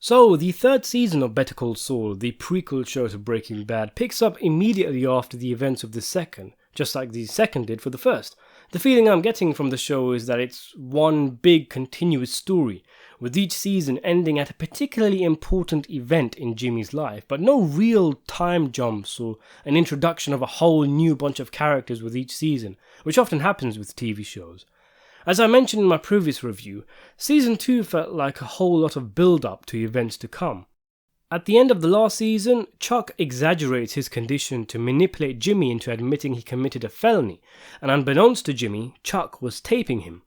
So, the third season of Better Call Saul, the prequel show to Breaking Bad, picks up immediately after the events of the second, just like the second did for the first. The feeling I'm getting from the show is that it's one big continuous story, with each season ending at a particularly important event in Jimmy's life, but no real time jumps or an introduction of a whole new bunch of characters with each season, which often happens with TV shows. As I mentioned in my previous review, Season 2 felt like a whole lot of build-up to events to come. At the end of the last season, Chuck exaggerates his condition to manipulate Jimmy into admitting he committed a felony, and unbeknownst to Jimmy, Chuck was taping him.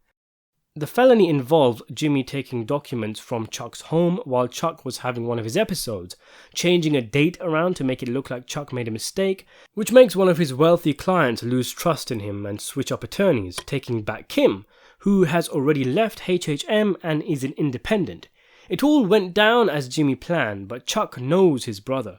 The felony involved Jimmy taking documents from Chuck's home while Chuck was having one of his episodes, changing a date around to make it look like Chuck made a mistake, which makes one of his wealthy clients lose trust in him and switch up attorneys, taking back Kim, who has already left HHM and is an independent. It all went down as Jimmy planned, but Chuck knows his brother,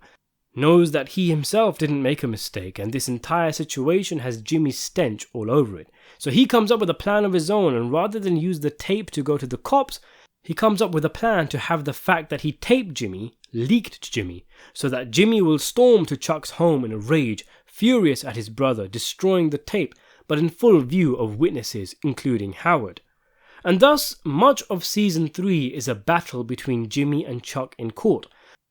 knows that he himself didn't make a mistake, and this entire situation has Jimmy's stench all over it. So he comes up with a plan of his own, and rather than use the tape to go to the cops, he comes up with a plan to have the fact that he taped Jimmy leaked to Jimmy, so that Jimmy will storm to Chuck's home in a rage, furious at his brother, destroying the tape, but in full view of witnesses, including Howard. And thus, much of Season 3 is a battle between Jimmy and Chuck in court,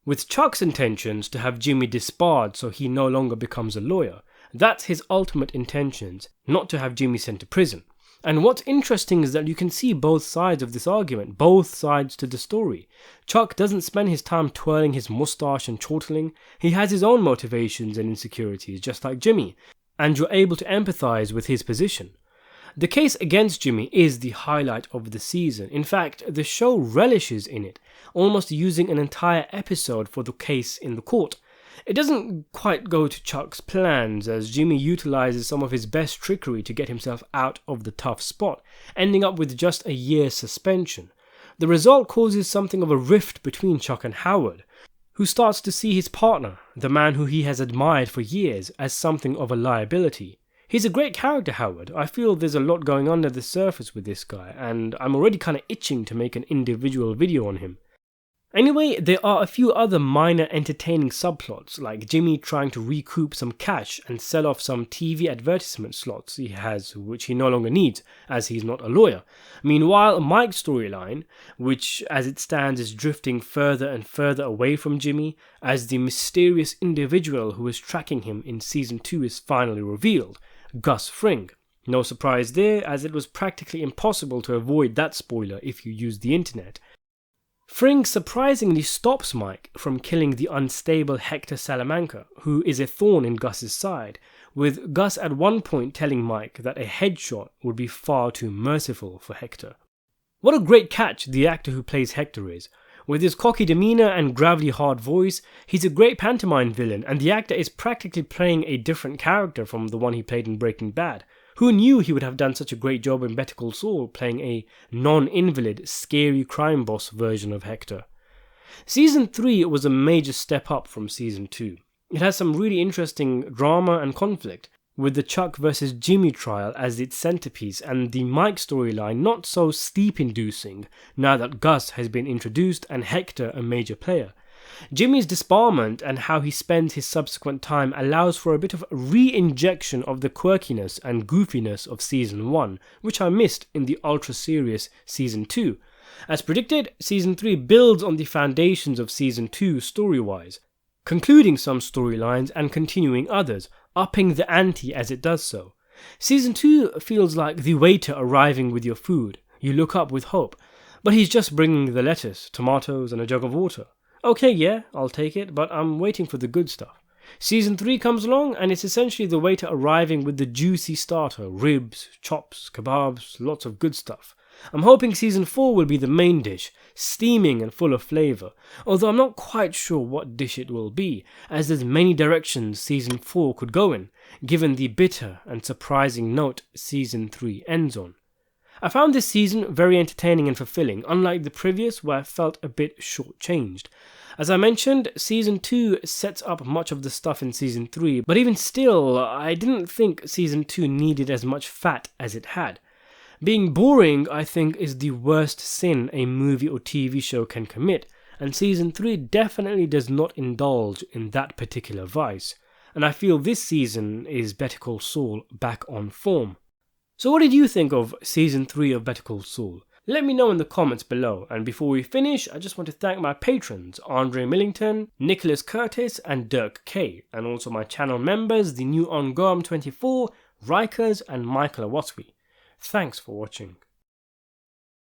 with Chuck's intentions to have Jimmy disbarred so he no longer becomes a lawyer. That's his ultimate intentions, not to have Jimmy sent to prison. And what's interesting is that you can see both sides of this argument, both sides to the story. Chuck doesn't spend his time twirling his mustache and chortling. He has his own motivations and insecurities, just like Jimmy, and you're able to empathize with his position. The case against Jimmy is the highlight of the season. In fact, the show relishes in it, almost using an entire episode for the case in the court. It doesn't quite go to Chuck's plans, as Jimmy utilizes some of his best trickery to get himself out of the tough spot, ending up with just a year's suspension. The result causes something of a rift between Chuck and Howard, who starts to see his partner, the man who he has admired for years, as something of a liability. He's a great character, Howard. I feel there's a lot going under the surface with this guy, and I'm already kind of itching to make an individual video on him. Anyway, there are a few other minor entertaining subplots, like Jimmy trying to recoup some cash and sell off some TV advertisement slots he has, which he no longer needs, as he's not a lawyer. Meanwhile, Mike's storyline, which as it stands is drifting further and further away from Jimmy, as the mysterious individual who is tracking him in Season 2 is finally revealed, Gus Fring. No surprise there, as it was practically impossible to avoid that spoiler if you use the internet. Fring surprisingly stops Mike from killing the unstable Hector Salamanca, who is a thorn in Gus's side, with Gus at one point telling Mike that a headshot would be far too merciful for Hector. What a great catch the actor who plays Hector is. With his cocky demeanour and gravelly hard voice, he's a great pantomime villain, and the actor is practically playing a different character from the one he played in Breaking Bad. Who knew he would have done such a great job in Better Call Saul, playing a non-invalid, scary crime boss version of Hector? Season 3 was a major step up from Season 2. It has some really interesting drama and conflict, with the Chuck vs. Jimmy trial as its centerpiece and the Mike storyline not so sleep-inducing now that Gus has been introduced and Hector a major player. Jimmy's disbarment and how he spends his subsequent time allows for a bit of re-injection of the quirkiness and goofiness of Season 1, which I missed in the ultra-serious Season 2. As predicted, Season 3 builds on the foundations of Season 2 story-wise, concluding some storylines and continuing others, upping the ante as it does so. Season 2 feels like the waiter arriving with your food. You look up with hope, but he's just bringing the lettuce, tomatoes and a jug of water. Okay, yeah, I'll take it, but I'm waiting for the good stuff. Season 3 comes along and it's essentially the waiter arriving with the juicy starter, ribs, chops, kebabs, lots of good stuff. I'm hoping Season 4 will be the main dish, steaming and full of flavour, although I'm not quite sure what dish it will be, as there's many directions Season 4 could go in, given the bitter and surprising note Season 3 ends on. I found this season very entertaining and fulfilling, unlike the previous where I felt a bit shortchanged. As I mentioned, Season 2 sets up much of the stuff in Season 3, but even still, I didn't think Season 2 needed as much fat as it had. Being boring, I think, is the worst sin a movie or TV show can commit, and season 3 definitely does not indulge in that particular vice, and I feel this season is Better Call Saul back on form. So what did you think of season 3 of Better Call Saul? Let me know in the comments below, and before we finish, I just want to thank my patrons Andre Millington, Nicholas Curtis and Dirk K, and also my channel members, the new On Gorm 24, Rikers and Michael Awatwi. Thanks for watching.